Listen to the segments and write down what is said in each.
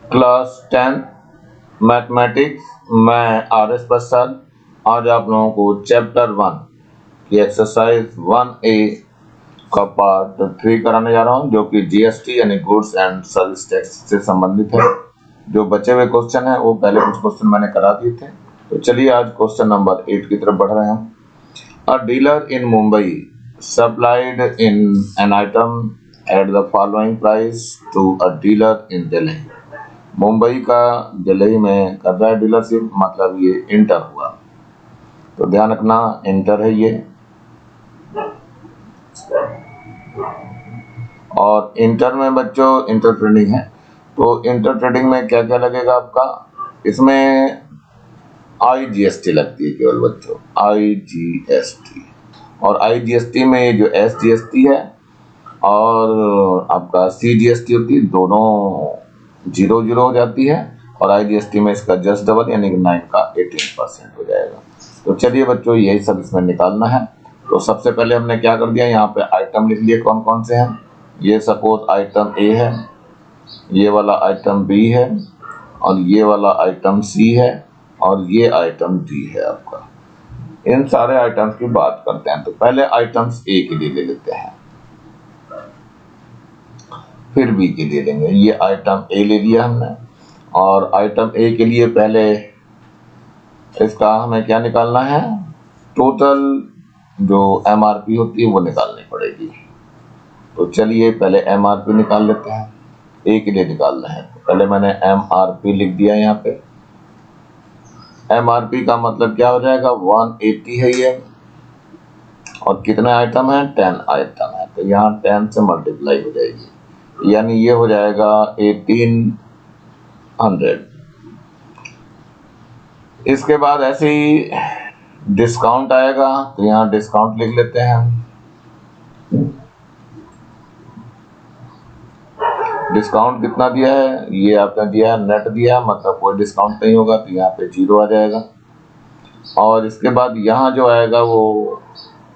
Class 10 mathematics, मैं RS प्रसाद। आज आप लोगों को चैप्टर 1 की एक्सरसाइज 1A का पार्ट 3 कराने जा रहा हूं, जो कि GST यानी गुड्स एंड सर्विस टैक्स से संबंधित है। जो बचे हुए क्वेश्चन है वो पहले कुछ क्वेश्चन मैंने करा दिए थे। तो चलिए आज क्वेश्चन नंबर 8 की तरफ बढ़ रहे हैं। A dealer in Mumbai supplied in an item at the following price to a dealer in Delhi. Mumbai का दिल्ली में कर रहा है डीलरशिप, मतलब ये इंटर हुआ। तो ध्यान रखना इंटर है ये। और इंटर में बच्चों इंटर ट्रेडिंग है। तो इंटर ट्रेडिंग में क्या क्या लगेगा आपका, इसमें IGST लगती है केवल बच्चों, IGST। और IGST में ये जो SGST है और आपका CGST होती है, दोनों 0 हो जाती है। और IGST में इसका जस्ट डबल यानी कि 9 का 18% हो जाएगा। तो चलिए बच्चों यही सब इसमें निकालना है। तो सबसे पहले हमने क्या कर दिया, यहाँ पे आइटम लिख लिए कौन कौन से हैं। ये सपोज आइटम A है, ये वाला आइटम B है, और ये वाला आइटम C है, और ये आइटम D है आपका। इन सारे आइटम्स की बात करते हैं। तो पहले आइटम्स A के लिए ले लेते हैं, फिर B के लिए लेंगे। ये आइटम A ले लिया हमने, और आइटम A के लिए पहले इसका हमें क्या निकालना है, टोटल जो MRP होती है वो निकालनी पड़ेगी। तो चलिए पहले MRP निकाल लेते हैं। A के लिए निकालना है तो पहले मैंने MRP लिख दिया यहाँ पे। MRP का मतलब क्या हो जाएगा, 180 है ये, और कितने आइटम है, 10 आइटम है। तो यहाँ 10 से मल्टीप्लाई हो जाएगी, यानी ये हो जाएगा 1800। इसके बाद ऐसे ही डिस्काउंट आएगा, तो यहाँ डिस्काउंट लिख लेते हैं हम। डिस्काउंट कितना दिया है, ये आपने दिया है नेट दिया है, मतलब कोई डिस्काउंट नहीं होगा, तो यहाँ पे 0 आ जाएगा। और इसके बाद यहाँ जो आएगा वो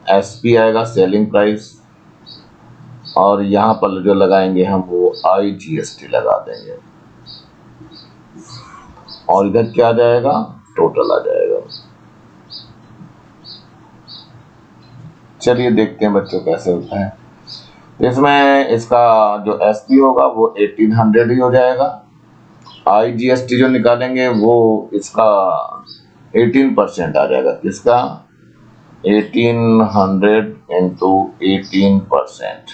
SP आएगा, सेलिंग प्राइस, और यहाँ पर जो लगाएंगे हम वो IGST लगा देंगे। और इधर क्या आ जाएगा, टोटल आ जाएगा। चलिए देखते हैं बच्चों कैसे होता है। इसमें इसका जो SP होगा वो 1800 ही हो जाएगा। IGST जो निकालेंगे वो इसका 18% आ जाएगा। किसका, 1800 इंटू 18%।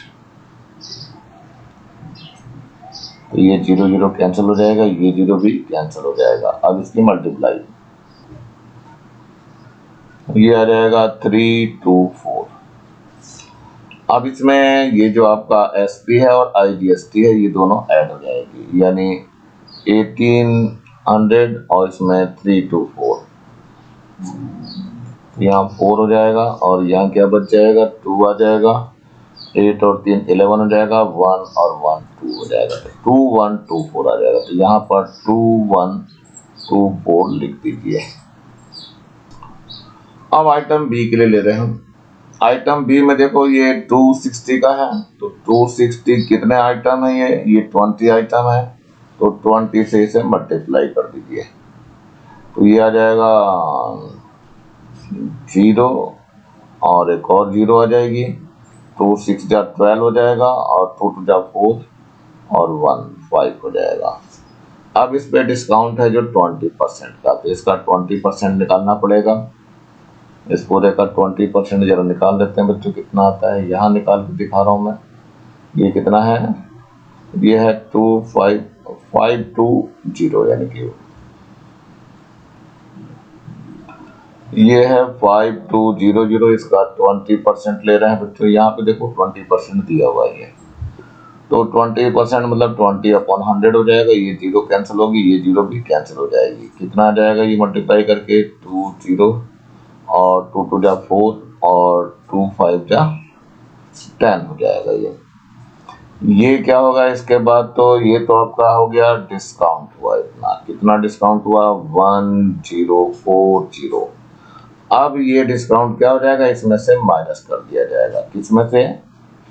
तो ये 0 कैंसिल हो जाएगा, ये 0 भी कैंसिल हो जाएगा। अब इसकी मल्टीप्लाई, ये आ जाएगा 324। अब इसमें ये जो आपका SP है और IGST है ये दोनों ऐड हो जाएगी, यानी 1800 और इसमें 324, यहाँ 4 हो जाएगा, और यहाँ क्या बच जाएगा, 2 आ जाएगा। 8 और 3 11 हो जाएगा, 1 और 1 2 हो जाएगा, तो 2124 आ जाएगा। तो यहाँ पर 2124 लिख दीजिए। अब आइटम B के लिए ले रहे हैं हम। आइटम B में देखो ये 260 का है, तो 260 कितने आइटम है, ये 20 आइटम है, तो 20 से इसे मल्टीप्लाई कर दीजिए। तो ये आ जाएगा 0 और एक और 0 आ जाएगी, 2 6 जा 12 हो जाएगा, और 2 2 जा 4 और 1 5 हो जाएगा। अब इस पे डिस्काउंट है जो 20% का, तो इसका 20% निकालना पड़ेगा। इस पूरे का 20% जरा निकाल लेते हैं बच्चों, कितना आता है, यहाँ निकाल के दिखा रहा हूँ मैं। ये कितना है, ये है 25520, यानी कि ये है 5200। इसका 20% ले रहे हैं बच्चों। यहाँ पे देखो 20% दिया हुआ है, तो 20% मतलब 20/100 हो जाएगा। ये 0 कैंसिल होगी, ये 0 भी कैंसिल हो जाएगी। कितना आ जाएगा ये मल्टीप्लाई करके, 20 और 2 2 जा 4 और 2 5 जा 10 हो जाएगा। ये क्या होगा इसके बाद, तो ये तो आपका हो गया डिस्काउंट हुआ इतना। कितना डिस्काउंट हुआ, 1040। अब ये डिस्काउंट क्या हो जाएगा, इसमें से माइनस कर दिया जाएगा। किसमें से,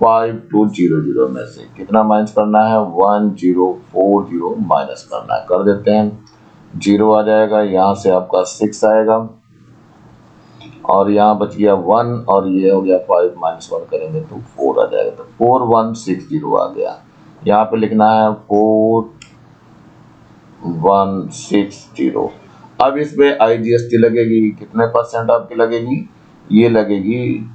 5200 में से कितना माइनस करना है, 1040 माइनस करना है। कर देते हैं, 0 आ जाएगा, यहाँ से आपका 6 आएगा और यहाँ बच गया 1 और ये हो गया 5 माइनस 1 करेंगे तो 4 आ जाएगा, तो 4160 आ गया। यहाँ पे लिखना है 4160। अब इसमें IGST लगेगी, कितने परसेंट आपकी लगेगी, ये लगेगी,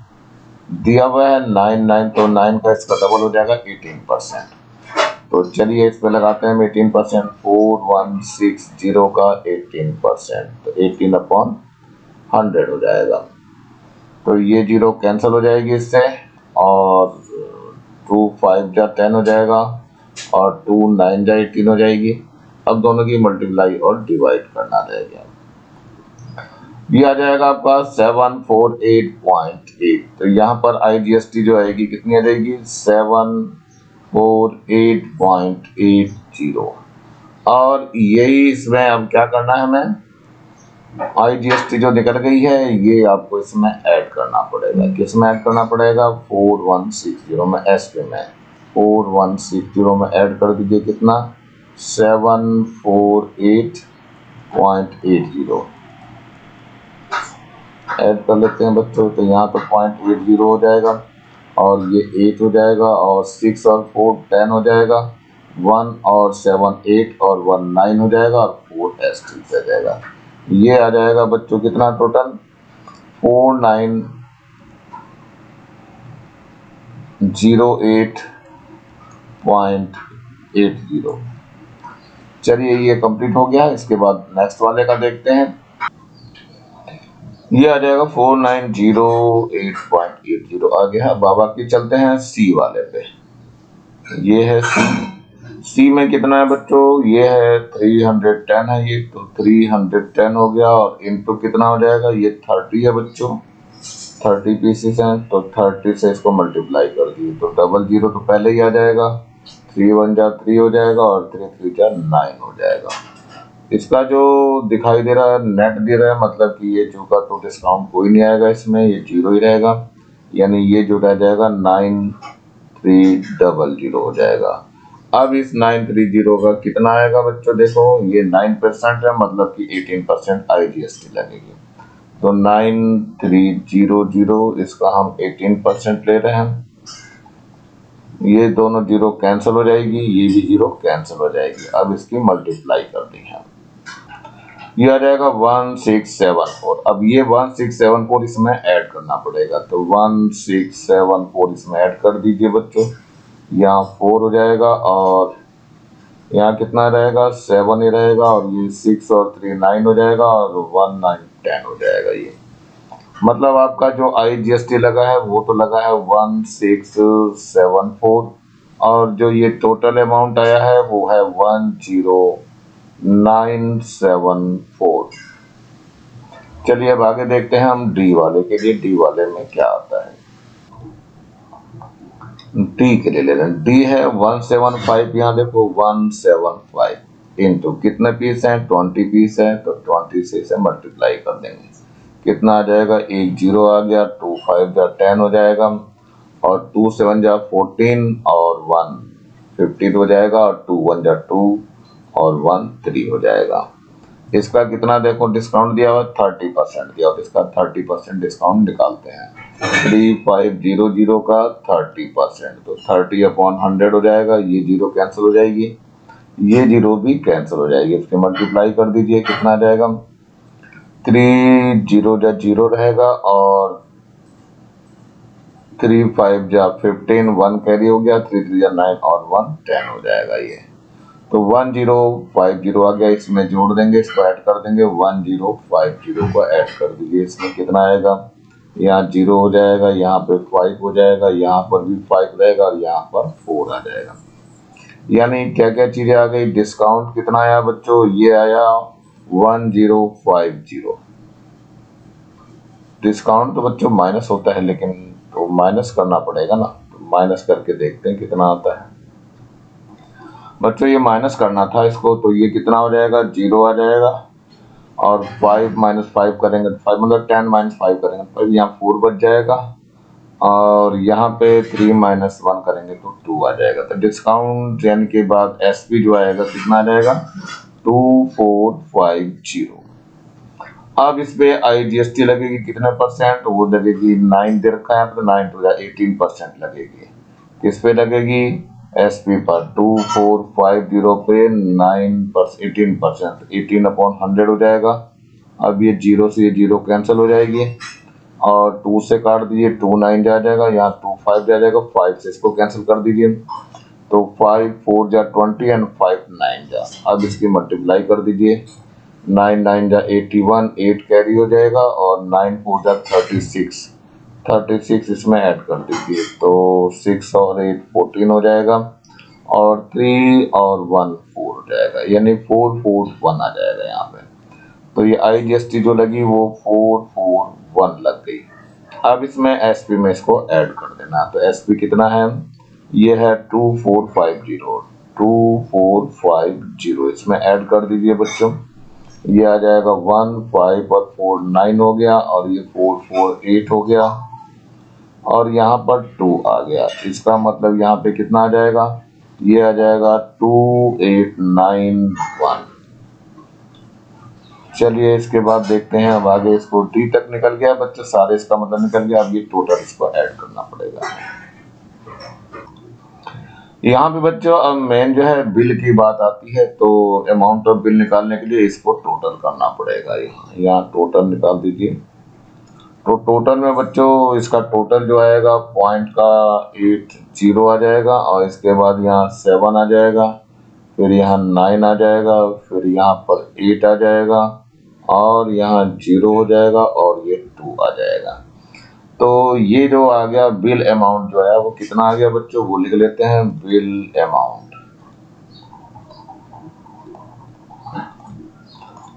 दिया हुआ है 99, तो 9 का इसका डबल हो जाएगा 18%। तो चलिए इस पे लगाते हैं हम 18%, 4160 का 18%, तो 18/100 हो जाएगा। तो ये 0 कैंसिल हो जाएगी इससे, और 2 5 जा 10 हो जाएगा और 2 9 जा 18 हो जाएगी। अब दोनों की मल्टीप्लाई और डिवाइड करना रहेगा, ये आ जाएगा आपका 748.8। तो यहाँ पर IGST जो आएगी कितनी आ जाएगी, 748.80। और यही इसमें अब क्या करना है हमें, IGST जो निकल गई है ये आपको इसमें ऐड करना पड़ेगा। किसमें ऐड करना पड़ेगा, 4160 में, SP में 4160 में ऐड कर दीजिए, कितना, 748.80 ऐड कर लेते हैं बच्चों। तो यहाँ पर 0.80 हो जाएगा और ये 8 हो जाएगा और 6 और 4 10 हो जाएगा, 1 और 7 8 और 1 9 हो जाएगा और 4 ST आ जाएगा। ये आ जाएगा बच्चों कितना टोटल, 4908.80। चलिए ये कंप्लीट हो गया। इसके बाद नेक्स्ट वाले का देखते हैं, ये आ जाएगा 4908.80 आ गया। बाबा की चलते हैं C वाले पे, ये है C में कितना है बच्चों, ये है 310 है ये, तो 310 हो गया और इनटू कितना हो जाएगा, ये 30 है बच्चों, 30 पीसेस हैं, तो 30 से इसको मल्टीप्लाई कर दिए तो 00 तो पहले ही आ जाएगा, 3 1 जा 3 हो जाएगा और 3 3 जा 9 हो जाएगा। इसका जो दिखाई दे रहा है नेट दे रहा है, मतलब कि ये जो का तो डिस्काउंट कोई नहीं आएगा इसमें, ये 0 ही रहेगा, यानी ये जो रह जाएगा 9300 हो जाएगा। अब इस 930 का कितना आएगा बच्चों, देखो ये 9% है, मतलब कि 18% IGST लगेगी, तो 9300 इसका हम 18% ले रहे हैं, ये दोनों 0 कैंसिल हो जाएगी, ये भी 0 कैंसिल हो जाएगी। अब इसकी मल्टीप्लाई कर दी है, ये आ जाएगा 1674। अब ये 1674 इसमें ऐड करना पड़ेगा, तो 1674 इसमें ऐड कर दीजिए बच्चों, यहाँ 4 हो जाएगा और यहाँ कितना रहेगा, 7 ही रहेगा और ये 6 और 3 9 हो जाएगा और 1 9 10 हो जाएगा। ये मतलब आपका जो IGST लगा है वो तो लगा है 1674 और जो ये टोटल अमाउंट आया है वो है 10974। चलिए अब आगे देखते हैं हम D वाले के लिए, D वाले में क्या आता है, D के लिए ले रहे हैं। D है 175, यहाँ देखो 175 इंटू कितने पीस हैं, 20 पीस है, तो 20 से इसे मल्टीप्लाई कर देंगे, कितना आ जाएगा, 1 0 आ गया, 2 5 जा 10 हो जाएगा और 2 7 जा 14 और 1 15 हो जाएगा और 2 1 जा 2 और 1 3 हो जाएगा। इसका कितना देखो डिस्काउंट दिया हुआ 30% दिया, तो इसका 30% डिस्काउंट निकालते हैं, 3500 का 30%, तो 30/100 हो जाएगा, ये 0 कैंसिल हो जाएगी, ये 0 भी कैंसिल हो जाएगी, इसके मल्टीप्लाई कर दीजिए, कितना आ जाएगा, 3 0 जा 0 रहेगा और 3 5 जा 15, 1 कैरी हो गया, 3 3 जा 9 और 1 10 हो जाएगा। ये तो 1050 आ गया, इसमें जोड़ देंगे, इसको ऐड कर देंगे, 1050 को ऐड कर दीजिए, इसमें कितना आएगा, यहाँ 0 हो जाएगा, यहाँ पे 5 हो जाएगा, यहाँ पर भी 5 रहेगा और यहाँ पर 4 आ जाएगा। यानी क्या क्या चीजें आ गई, डिस्काउंट कितना आया बच्चों, ये आया 1050। डिस्काउंट तो बच्चों माइनस होता है, लेकिन तो माइनस करना पड़ेगा ना, तो माइनस करके देखते हैं कितना आता है बच्चों। ये माइनस करना था इसको, तो ये कितना हो जाएगा, 0 आ जाएगा और 5 - 5 करेंगे तो 5 मतलब 10 - 5 करेंगे तो यहाँ 4 बच जाएगा और यहाँ पे 3 माइनस 1 करेंगे तो 2 आ जाएगा। तो डिस्काउंट यानी के बाद एसपी जो आएगा कितना आ जाएगा 2450। अब इस पे आईजीएसटी लगेगी कितने परसेंट, वो लगेगी 9 दे रखा है तो 9 टू 18% लगेगी। किस पे लगेगी एसपी पर 2450 पे 18%, 18/100 हो जाएगा। अब ये जीरो से ये जीरो कैंसिल हो जाएगी और 2 से काट दीजिए 2 9 जा जाएगा, यहाँ 2 5 जा जाएगा, 5 से इसको कैंसिल कर दीजिए तो 5 4 जा 20 एंड 5 9 जा। अब इसकी मल्टीप्लाई कर दीजिए 9 9 जा 81, 8 कैरी हो जाएगा और 9 4 जा 36 इसमें ऐड कर दीजिए तो 6 और 8 14 हो जाएगा और 3 और 1 4 हो जाएगा, यानी 441 आ जाएगा यहाँ पे। तो ये आईजीएसटी जो लगी वो 441 लग गई। अब इसमें एसपी में इसको ऐड कर देना। तो एसपी कितना है, ये है 2450, इसमें ऐड कर दीजिए बच्चों। ये आ जाएगा 1 5 और 4 9 हो गया और ये 4 4 8 हो गया और यहाँ पर 2 आ गया। इसका मतलब यहाँ पे कितना आ जाएगा, ये आ जाएगा 2891। चलिए इसके बाद देखते हैं अब आगे। इसको डी तक निकल गया बच्चों, सारे इसका मतलब निकल गया। अब ये टोटल इसको ऐड करना पड़ेगा। यहाँ पे बच्चों अब मेन जो है बिल की बात आती है, तो अमाउंट ऑफ बिल निकालने के लिए इसको टोटल करना पड़ेगा। यहाँ टोटल निकाल दीजिए। तो टोटल में बच्चों इसका टोटल जो आएगा पॉइंट का 80 आ जाएगा और इसके बाद यहाँ 7 आ जाएगा, फिर यहाँ 9 आ जाएगा, फिर यहाँ पर 8 आ जाएगा और यहाँ 0 हो जाएगा और ये 2 आ जाएगा। तो ये जो आ गया बिल अमाउंट जो है वो कितना आ गया बच्चों, वो लिख लेते हैं। बिल अमाउंट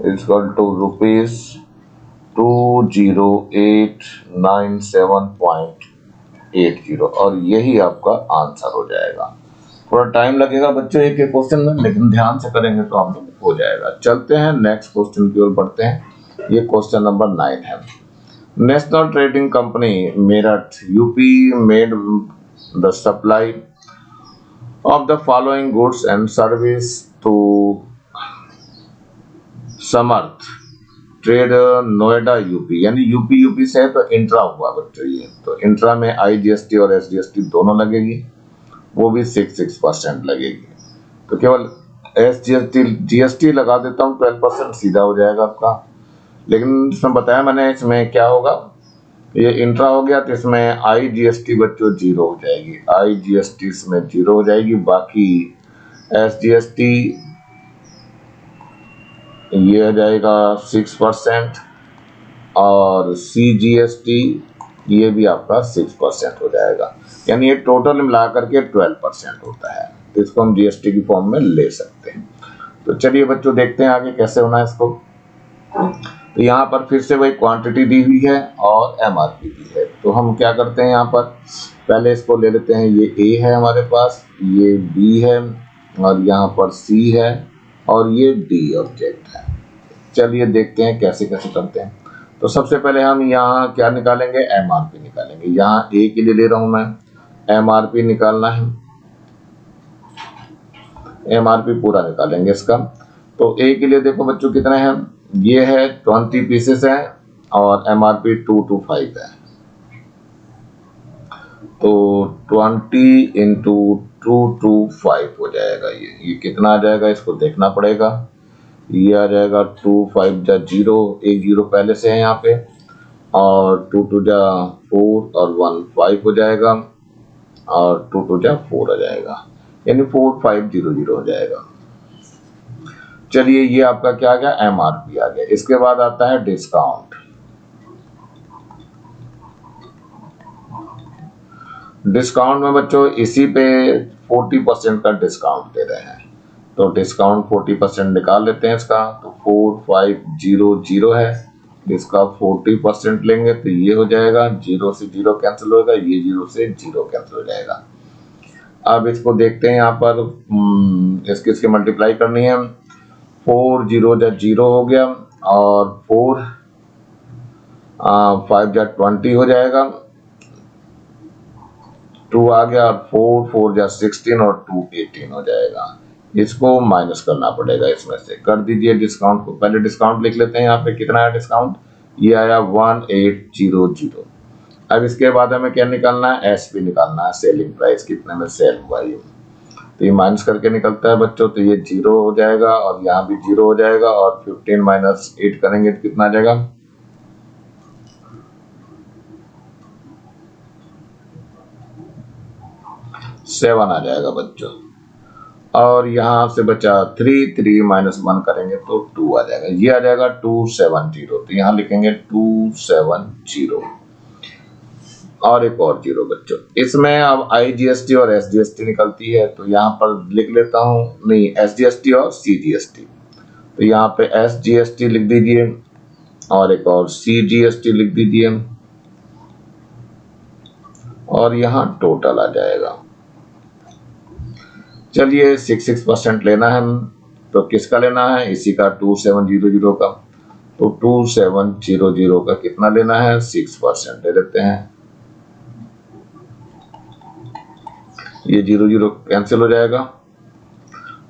इक्वल टू ₹20,897.80 और यही आपका आंसर हो जाएगा। थोड़ा टाइम लगेगा बच्चों एक एक क्वेश्चन में, लेकिन ध्यान से करेंगे तो आप लोग हो जाएगा। चलते हैं नेक्स्ट क्वेश्चन की ओर बढ़ते हैं। ये क्वेश्चन नंबर 9 है। National trading company Meerut UP made the supply of the following goods and service to Samarth trade Noida UP, यानी यूपी से है तो इंट्रा हुआ बच्चों ये। तो इंट्रा में आईजीएसटी और एसजीएसटी दोनों लगेगी, वो भी 6% लगेगी। तो केवल जीएसटी लगा देता हूँ 12% सीधा हो जाएगा आपका। लेकिन इसमें बताया मैंने इसमें क्या होगा, ये इंट्रा हो गया तो इसमें आईजीएसटी बच्चों 0 हो जाएगी, आईजीएसटी इसमें 0 हो जाएगी। बाकी एसजीएसटी ये हो जाएगा 6% और सीजीएसटी ये भी आपका 6% हो जाएगा, यानी ये टोटल मिला करके 12% होता है। तो इसको हम जीएसटी की फॉर्म में ले सकते हैं। तो चलिए बच्चों देखते हैं आगे कैसे होना है इसको। तो यहाँ पर फिर से वही क्वांटिटी दी हुई है और एमआरपी दी है। तो हम क्या करते हैं, यहाँ पर पहले इसको ले लेते हैं। ये ए है हमारे पास, ये बी है और यहाँ पर सी है और ये डी ऑब्जेक्ट है। चलिए देखते हैं कैसे कैसे करते हैं। तो सबसे पहले हम यहाँ क्या निकालेंगे, एमआरपी निकालेंगे। यहाँ ए के लिए ले रहा हूँ मैं, एमआरपी निकालना है, एमआरपी पूरा निकालेंगे इसका। तो ए के लिए देखो बच्चों कितने हैं, ये है 20 पीसेस है और एमआरपी 225 है। तो 20 इंटू 225 हो जाएगा। ये कितना आ जाएगा इसको देखना पड़ेगा। ये आ जाएगा 2 5 जा 0, एक 0 पहले से है यहाँ पे, और 2 2 जा 4 और 1 5 हो जाएगा और 2 2 जा 4 आ जाएगा, यानी 4500 हो जाएगा। चलिए ये आपका क्या आ गया, एमआरपी आ गया। इसके बाद आता है डिस्काउंट। डिस्काउंट में बच्चों इसी पे 40% का डिस्काउंट दे रहे हैं, तो डिस्काउंट 40% निकाल लेते हैं इसका। तो 4500 है, इसका 40% लेंगे तो ये हो जाएगा, 0 से 0 कैंसिल होगा, ये 0 से 0 कैंसिल हो जाएगा। अब इसको देखते हैं, यहाँ पर इसकी मल्टीप्लाई करनी है। 4 0 जा 0 हो गया और 4 5 जा 20 हो जाएगा 2 आ गया और 4 4 जा 16 और 2 18 हो जाएगा। इसको माइनस करना पड़ेगा इसमें से। कर दीजिए डिस्काउंट को, पहले डिस्काउंट लिख लेते हैं। यहाँ पे कितना है डिस्काउंट, ये आया 1800। अब इसके बाद हमें क्या निकालना है, एसपी निकालना है, सेलिंग प्राइस, कितने में सेल हुआ ये। तो ये माइनस करके निकलता है बच्चों, तो ये 0 हो जाएगा और यहाँ भी 0 हो जाएगा और 15 माइनस 8 करेंगे तो कितना आ जाएगा, 7 आ जाएगा बच्चों। और यहाँ से बचा 3, 3 माइनस 1 करेंगे तो 2 आ जाएगा, ये आ जाएगा 270। तो यहाँ लिखेंगे 270 और एक और 0 बच्चों। इसमें अब आईजीएसटी और एसजीएसटी निकलती है, तो यहाँ पर लिख लेता हूँ, नहीं एसजीएसटी और सीजीएसटी। तो यहाँ पे एसजीएसटी लिख दीजिए और एक और सीजीएसटी लिख दीजिए और यहाँ टोटल आ जाएगा। चलिए 6% लेना है, तो किसका लेना है, इसी का 2700 का। तो 2700 का कितना लेना है, 6% ले लेते हैं। ये 00 कैंसिल हो जाएगा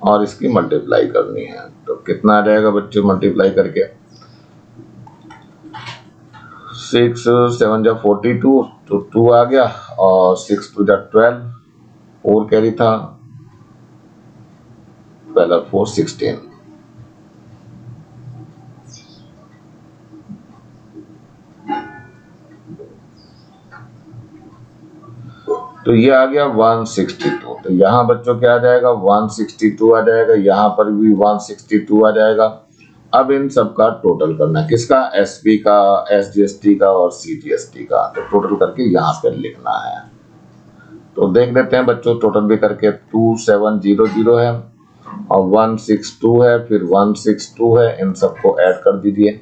और इसकी मल्टीप्लाई करनी है, तो कितना आ जाएगा बच्चों मल्टीप्लाई करके, 6 7 जा 42, तो 2 आ गया और 6 2 जा 12, 4 कैरी था, 12 4 16। तो ये आ गया 162। तो यहाँ बच्चों क्या आ जाएगा, 162 आ जाएगा, यहाँ पर भी 162 आ जाएगा। अब इन सब का टोटल करना है, किसका, एसपी का, एसजीएसटी का और सीजीएसटी का। तो टोटल करके यहाँ पे लिखना है। तो देख लेते हैं बच्चों, टोटल भी करके 2700 है और 162 है, फिर 162 है, इन सबको ऐड कर दीजिए।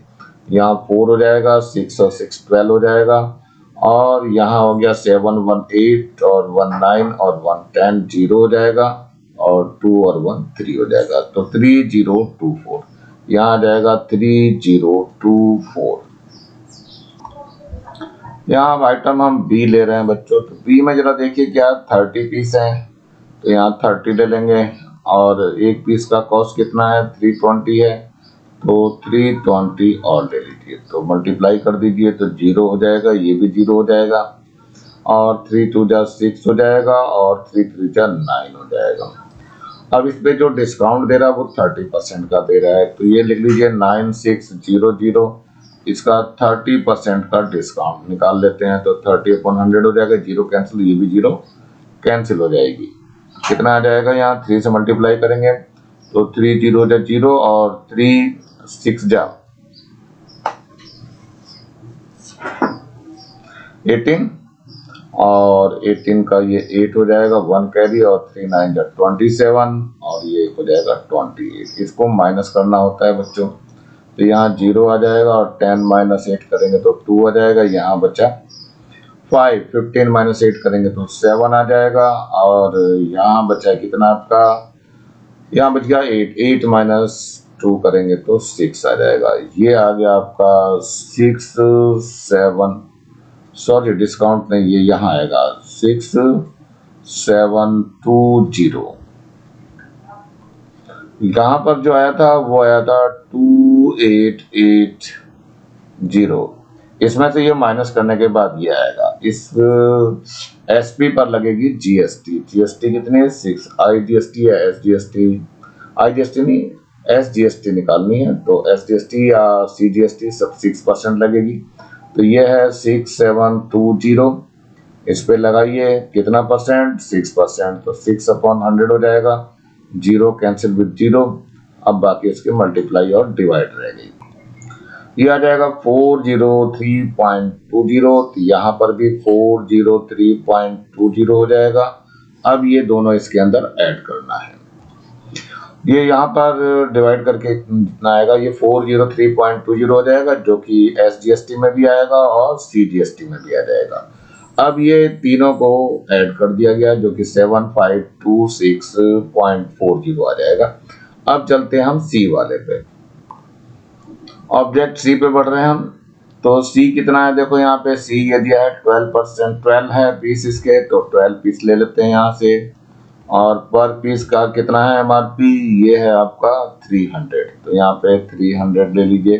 यहाँ 4 हो जाएगा, 6 और 6 12 हो जाएगा और यहाँ हो गया 7 1 8 और 1 9 और 1 10 0 हो जाएगा और 2 और 1 3 हो जाएगा। तो 3024 यहाँ आ जाएगा 3024। यहाँ अब आइटम हम बी ले रहे हैं बच्चों, तो बी में जरा देखिए क्या 30 पीस है, तो यहाँ 30 ले लेंगे और एक पीस का कॉस्ट कितना है, 320 है, तो 320 और ले लीजिए। तो मल्टीप्लाई कर दीजिए तो 0 हो जाएगा, ये भी 0 हो जाएगा और 3 2 जा 6 हो जाएगा और 3 3 जा 9 हो जाएगा। अब इस पे जो डिस्काउंट दे रहा है वो 30% का दे रहा है, तो ये लिख लीजिए 9600, इसका 30% का डिस्काउंट निकाल लेते हैं। तो 30/100 हो जाएगा, 0 कैंसिल, ये भी 0 कैंसिल हो जाएगी। कितना आ जाएगा, यहाँ 3 से मल्टीप्लाई करेंगे तो 3 0 जा 0 और 3 6 जा 18 और 18 का ये 8 हो जाएगा, 1 कैरी और 3 9 जा 27 और ये हो जाएगा 28। इसको माइनस करना होता है बच्चों, तो यहाँ 0 आ जाएगा और 10 माइनस 8 करेंगे तो 2 आ जाएगा, यहाँ बचा 5, 15 माइनस 8 करेंगे तो 7 आ जाएगा और यहाँ बचा कितना आपका, यहाँ बच गया 8, 8 माइनस 2 करेंगे तो 6 आ जाएगा। ये आ गया आपका 6 7, सॉरी डिस्काउंट नहीं, ये यहाँ आएगा 6720। यहाँ पर जो आया था वो आया था 2880। इसमें से ये माइनस करने के बाद ये आएगा। इस एसपी पर लगेगी जीएसटी, जीएसटी कितनी है 6, आईजीएसटी या एसजीएसटी, आईजीएसटी नहीं एसजीएसटी निकालनी है, तो एसजीएसटी या सीजीएसटी सब 6% लगेगी। तो ये है 6720, इस पे लगाइए कितना परसेंट, 6%, तो 6/100 हो जाएगा, 0 कैंसिल विद 0। अब बाकी इसके मल्टीप्लाई और डिवाइड रह गई। ये आ जाएगा 403.20, तो यहाँ पर भी 403.20 हो जाएगा। अब ये दोनों इसके अंदर ऐड करना है। ये यहाँ पर डिवाइड करके जितना आएगा ये 403.20 हो जाएगा, जो कि एसजीएसटी में भी आएगा और सीजीएसटी में भी आ जाएगा। अब ये तीनों को ऐड कर दिया गया, जो कि 7526.40 आ जाएगा। अब चलते हैं हम सी वाले पे, ऑब्जेक्ट सी पे बढ़ रहे हैं हम। तो सी कितना है, देखो यहाँ पे सी ये दिया है 12%, 12 है पीस इसके, तो 12 पीस ले लेते हैं यहाँ से। और पर पीस का कितना है एमआरपी, ये है आपका 300, तो यहाँ पे 300 ले लीजिए,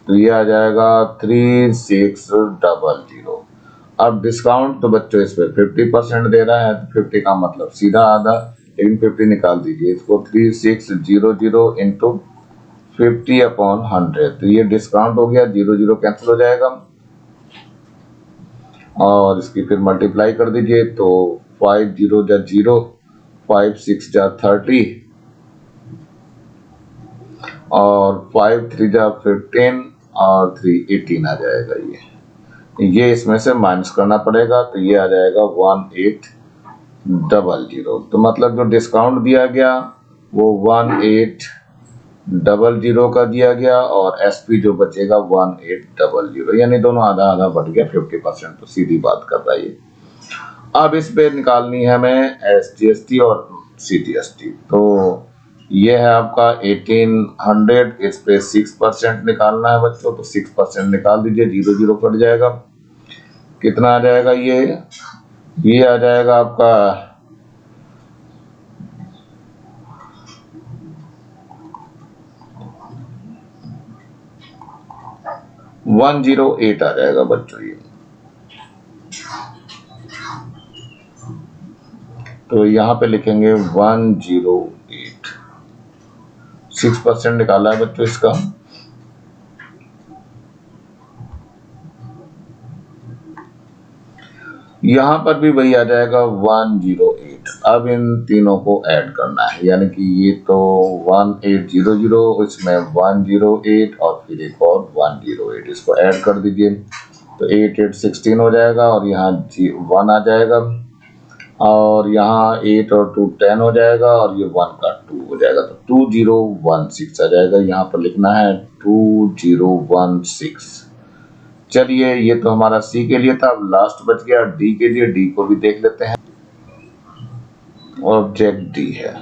तो ये आ जाएगा 3600। अब डिस्काउंट तो बच्चों इस पे 50% दे रहा है, तो 50 का मतलब सीधा आधा, लेकिन 50 निकाल दीजिए इसको, 3600 इंटू 50/100, तो ये डिस्काउंट हो गया, 0 कैंसिल हो जाएगा और इसकी फिर मल्टीप्लाई कर दीजिए, तो 5 0 जा 0, 5 6 जा 30 और 5 3 जा 15 और 3 18 आ जाएगा। ये इसमें से माइनस करना पड़ेगा, तो ये आ जाएगा 1800, तो मतलब जो डिस्काउंट दिया गया वो 1800 का दिया गया और एसपी जो बचेगा 1800, यानी दोनों आधा आधा बढ़ गया 50%, तो सीधी बात कर रहा है ये। अब इस पे निकालनी है हमें एसजीएसटी और सीजीएसटी, तो ये है आपका 1800, इस पे 6% निकालना है बच्चों, तो 6% निकाल दीजिए, 0 कट जाएगा, कितना आ जाएगा ये आ जाएगा आपका 108 आ जाएगा बच्चों ये। तो यहाँ पे लिखेंगे 108, 6% निकाला है बच्चों इसका। यहाँ पर भी वही आ जाएगा 108। अब इन तीनों को ऐड करना है, यानी कि ये तो 1800, इसमें 108 और फिर एक और 108, इसको ऐड कर दीजिए, तो 8 8 16 हो जाएगा और यहाँ 1 आ जाएगा और यहाँ 8 और 2 10 हो जाएगा और ये 1 का 2 हो जाएगा, तो 2016 आ जाएगा। यहाँ पर लिखना है 2016। चलिए ये तो हमारा सी के लिए था, अब लास्ट बच गया डी के लिए, डी को भी देख लेते हैं। ऑब्जेक्ट डी है,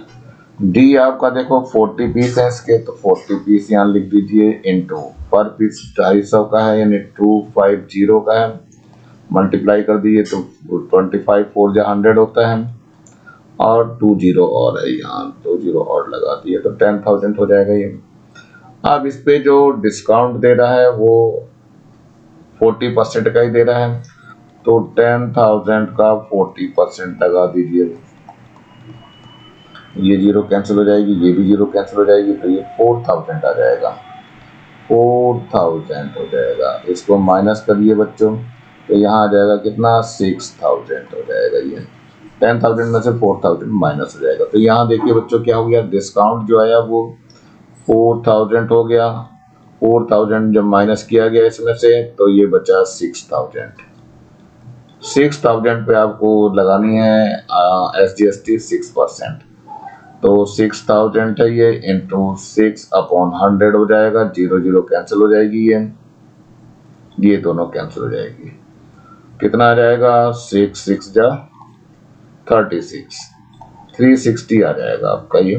डी आपका देखो 40 पीस है इसके, तो 40 पीस यहाँ लिख दीजिए, इनटू पर पीस 250 का है यानी 250 का है, मल्टीप्लाई कर दीजिए तो 25 4 जा 100 होता है और 20 और है, यहाँ 20 और लगा दिए तो 10,000 हो जाएगा ये। अब इस पे जो डिस्काउंट दे रहा है वो 40% का ही दे रहा है, तो 10,000 का 40% लगा दीजिए, ये 0 कैंसिल हो जाएगी, ये भी 0 कैंसिल हो जाएगी, तो ये 4000 आ जाएगा, 4000 हो जाएगा। इसको माइनस करिए बच्चों, तो यहाँ आ जाएगा कितना 6000 हो जाएगा, ये 10,000 में से 4000 माइनस हो जाएगा। तो यहाँ देखिए बच्चों क्या हो गया, डिस्काउंट जो आया वो 4000 हो गया, 4000 जब माइनस किया गया इसमें से तो ये बचा 6000। 6000 पे आपको लगानी है एसजीएसटी 6%, तो 6000 है ये इंटू 6/100 हो जाएगा, 0 कैंसिल हो जाएगी, ये दोनों कैंसिल हो जाएगी, कितना आ जाएगा 6 6 जा 36, 360 आ जाएगा आपका ये।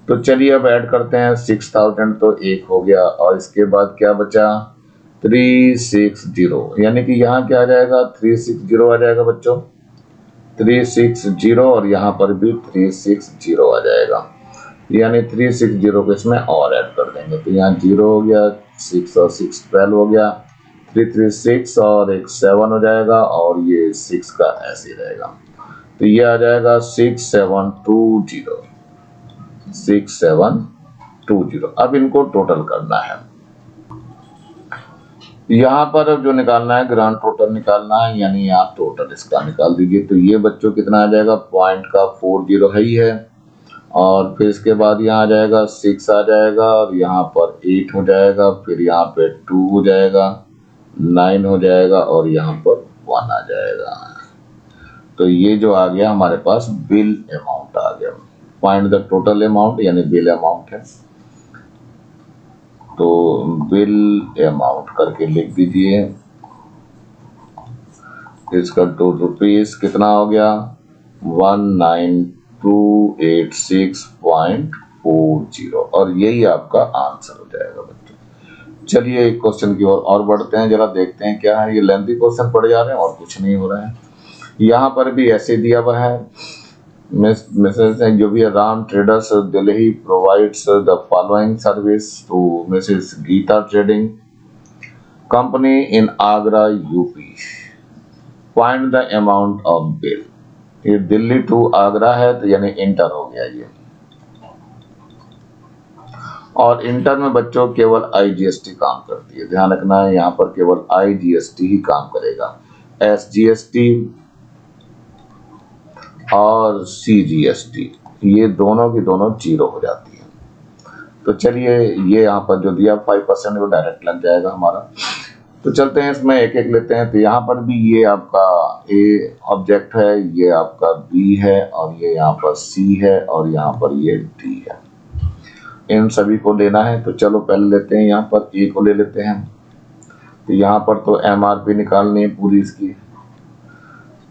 तो चलिए अब ऐड करते हैं 6000, तो एक हो गया और इसके बाद क्या बचा 360, यानी कि यहाँ क्या आ जाएगा 360 आ जाएगा बच्चों, 360 और यहाँ पर भी 360 आ जाएगा, यानी 360 को इसमें और ऐड कर देंगे, तो यहाँ 0 हो गया, 6 और 6 12 हो गया, 336 और एक 7 हो जाएगा और ये 6 का ऐसे रहेगा, तो ये आ जाएगा 6720, 6720। अब इनको टोटल करना है, यहाँ पर जो निकालना है ग्रांड टोटल निकालना है, यानी यहाँ टोटल इसका निकाल दीजिए, तो ये बच्चों कितना आ जाएगा, पॉइंट का 40 है ही है, और फिर इसके बाद यहाँ आ जाएगा 6 आ जाएगा और यहाँ पर 8 हो जाएगा, फिर यहाँ पे 2 हो जाएगा, 9 हो जाएगा और यहाँ पर 1 आ जाएगा। तो ये जो आ गया हमारे पास बिल अमाउंट आ गया, फाइंड द टोटल अमाउंट यानी बिल अमाउंट है, तो बिल अमाउंट करके लिख दीजिए, इसका ₹2 कितना हो गया 19286.40 और यही आपका आंसर हो जाएगा बच्चों। चलिए एक क्वेश्चन की ओर और बढ़ते हैं, जरा देखते हैं क्या है। ये लेंथी क्वेश्चन पढ़े जा रहे हैं और कुछ नहीं हो रहा है। यहाँ पर भी ऐसे दिया हुआ है, मिसेस जो भी है, Ram traders Delhi provides the following service to Mrs Geeta trading company in Agra UP, find the amount of bill. ये दिल्ली टू आगरा है तो यानी इंटर हो गया ये, और इंटर में बच्चों केवल आईजीएसटी काम करती है, ध्यान रखना है यहाँ पर केवल आईजीएसटी ही काम करेगा। एसजीएसटी और सीजीएसटी ये दोनों की दोनों जीरो हो जाती है। तो चलिए ये यहाँ पर जो दिया 5% वो डायरेक्ट लग जाएगा हमारा। तो चलते हैं इसमें एक एक लेते हैं। तो यहाँ पर भी ये आपका ए ऑब्जेक्ट है, ये आपका बी है, और ये यहाँ पर सी है, और यहाँ पर ये डी है। इन सभी को लेना है। तो चलो पहले लेते हैं यहाँ पर ए को ले लेते हैं। तो यहाँ पर तो एमआरपी निकालनी है पूरी इसकी।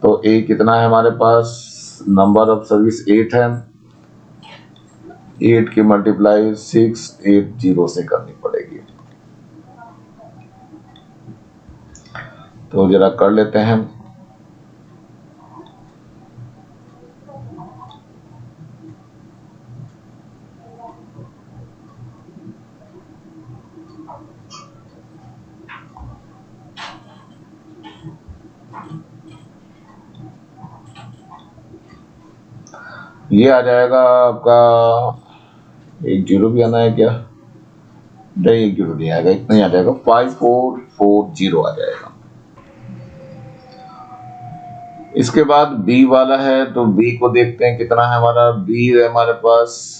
तो ए कितना है हमारे पास, नंबर ऑफ सर्विस 8 है, 8 की मल्टीप्लाई 680 से करनी पड़ेगी। तो जरा कर लेते हैं। ये आ जाएगा आपका, एक जीरो भी आना है क्या, नहीं एक जीरो नहीं आएगा, इतना ही आ जाएगा, 5440 आ जाएगा। इसके बाद बी वाला है, तो बी को देखते हैं कितना है हमारा। बी है हमारे पास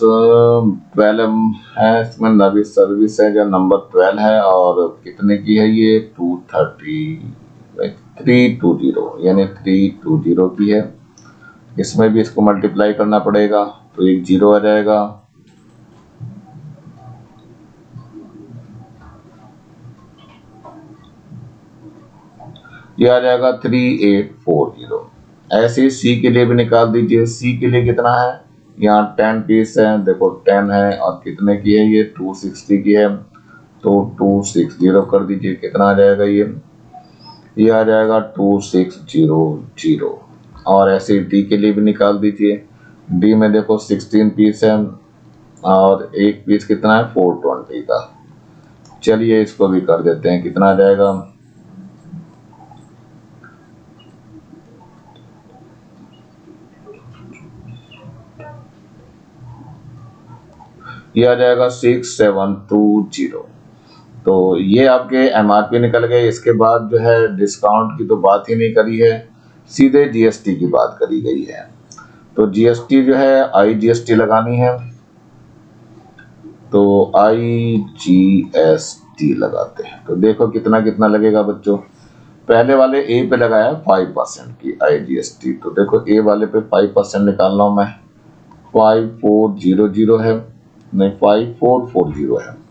12 है, इसमें नवी सर्विस है जो नंबर 12 है, और कितने की है ये 320 यानी 320 की है। इसमें भी इसको मल्टीप्लाई करना पड़ेगा, तो एक जीरो आ जाएगा। ये आ जाएगा 3840। ऐसे सी के लिए भी निकाल दीजिए। सी के लिए कितना है, यहाँ 10 पीस है, देखो 10 है, और कितने की है ये 260 की है, तो 260 कर दीजिए, कितना आ जाएगा ये आ जाएगा 2600। और ऐसे डी के लिए भी निकाल दीजिए। डी में देखो 16 पीस है, और एक पीस कितना है 420 का। चलिए इसको भी कर देते हैं, कितना आ जाएगा, ये आ जाएगा 6720। तो ये आपके एमआरपी निकल गए। इसके बाद जो है डिस्काउंट की तो बात ही नहीं करी है, सीधे जीएसटी की बात करी गई है। तो जीएसटी जो है आईजीएसटी लगानी है, तो आईजीएसटी लगाते हैं। तो देखो कितना कितना लगेगा बच्चों। पहले वाले ए पे लगाया 5% की आईजीएसटी, तो देखो ए वाले पे 5% निकाल रहा हूं मैं, 5400 है, नहीं 5440 है।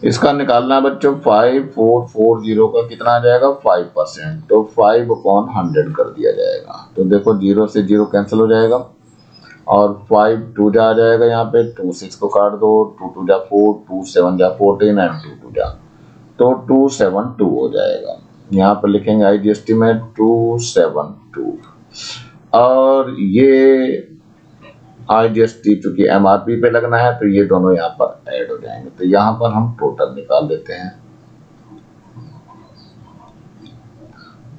इसका निकालना है बच्चों, 5440 का कितना आ जाएगा 5%, तो 5/100 कर दिया जाएगा। तो देखो 0 से 0 कैंसिल हो जाएगा, और 5 2 जा आ जाएगा, यहाँ पे 2 6 को काट दो, 2 2 जा 4, 2 7 जा 14 एंड 2 2 जा, तो 272 हो जाएगा। यहाँ पर लिखेंगे आईजीएसटी में 272, और ये आईजीएसटी चूंकि एमआरपी पे लगना है तो ये दोनों यहाँ पर ऐड हो जाएंगे। तो यहाँ पर हम टोटल निकाल देते हैं,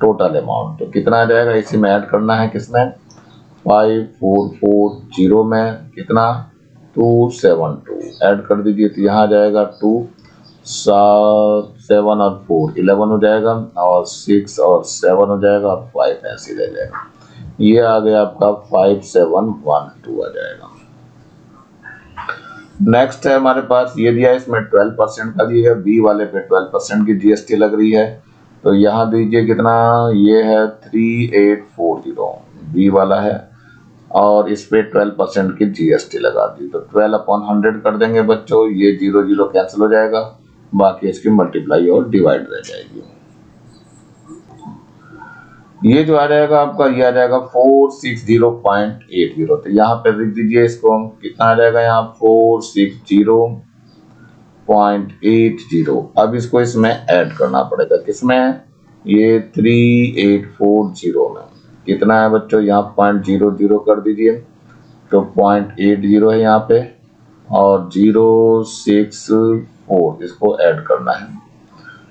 टोटल अमाउंट तो कितना आ जाएगा, इसी में ऐड करना है, किसमें 5440 में कितना 272 ऐड कर दीजिए। तो यहाँ आ जाएगा 2 7 और 4 11 हो जाएगा, और 6 और 7 हो जाएगा, और 5 ऐसे रह जाएगा। ये आ गया आपका 5712 आ जाएगा। नेक्स्ट है हमारे पास, ये दिया इसमें 12% का दिया है, बी वाले पे 12% की जीएसटी लग रही है। तो यहाँ दीजिए कितना, ये है 3840 बी वाला है, और इस पे 12% की जीएसटी लगा दी। तो 12/100 कर देंगे बच्चों, ये 0 0 कैंसिल हो जाएगा, बाकी इसकी मल्टीप्लाई और डिवाइड रह जाएगी। ये जो आ जाएगा आपका, ये आ जाएगा 460.80। तो यहाँ पे लिख दीजिए इसको, कितना आ जाएगा यहाँ 460.80 0.80। अब इसको इसमें ऐड करना पड़ेगा, किसमें, ये 3840 में। कितना है बच्चों, यहाँ 0.00 कर दीजिए, तो 0.80 है यहाँ पे, और 064 इसको ऐड करना है।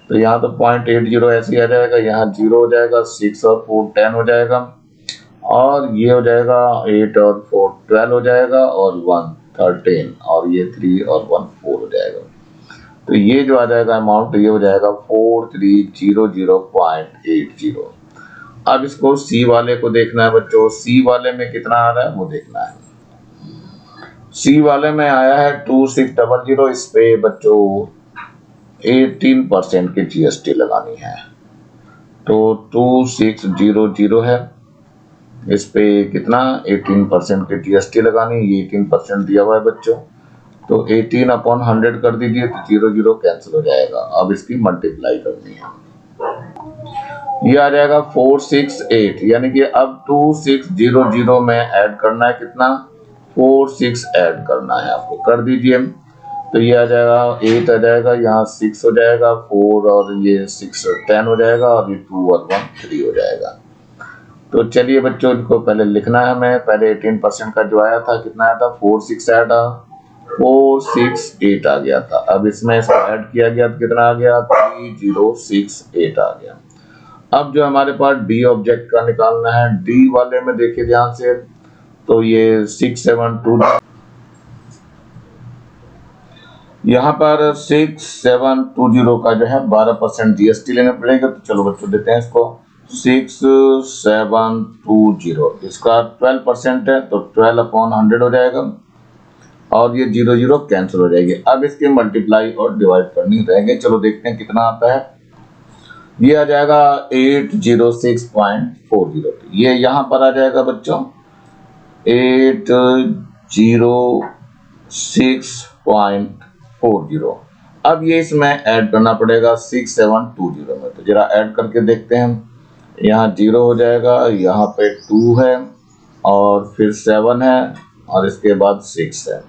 तो यहाँ तो 0.80 ऐसे ही आ जाएगा, यहाँ 0 हो जाएगा, 6 और 4 10 हो जाएगा, और ये हो जाएगा 8 और 4 12 हो जाएगा, और 1 13, और ये 3 और 1 4 हो जाएगा। तो ये जो आ जाएगा अमाउंट, ये हो जाएगा 4300.80। अब इसको सी वाले को देखना है बच्चों, सी वाले में कितना आ रहा है वो देखना है। सी वाले में आया है 2600। इस पे बच्चों 18% की जीएसटी लगानी है, तो 2600 है, इस पे कितना 18% की जीएसटी लगानी, ये 18% दिया हुआ है बच्चों, तो 18/100 कर दीजिए, तो 00 कैंसिल हो जाएगा। अब इसकी मल्टीप्लाई करनी है, ये आ जाएगा 468, यानी कि अब 2600 में ऐड करना है कितना, 46 ऐड करना है आपको, कर दीजिए। तो ये आ जाएगा 8 आ जाएगा, यहाँ 6 हो जाएगा, 4 और ये 6 10 हो जाएगा, और ये 2 और 1 3 हो जाएगा। तो चलिए बच्चों, इनको पहले लिखना है हमें, पहले 18% का जो आया था कितना आया था, 46 ऐड 468 आ गया था। अब इसमें इसको ऐड किया गया तो कितना आ गया, 3068 आ गया। अब जो हमारे पास डी ऑब्जेक्ट का निकालना है, डी वाले में देखिए ध्यान से, तो ये 672, यहाँ पर 6720 का जो है 12% जीएसटी लेना पड़ेगा। तो चलो बच्चों देते हैं इसको, 6720, इसका 12% है, तो 12/100 हो जाएगा, और ये 00 कैंसिल हो जाएगी। अब इसके मल्टीप्लाई और डिवाइड करनी रहेंगे, चलो देखते हैं कितना आता है। ये आ जाएगा 806.40, ये यहाँ पर आ जाएगा बच्चों 806.40। अब ये इसमें ऐड करना पड़ेगा 6720 में, तो जरा ऐड करके देखते हैं। यहाँ 0 हो जाएगा, यहाँ पे 2 है, और फिर 7 है, और इसके बाद 6 है।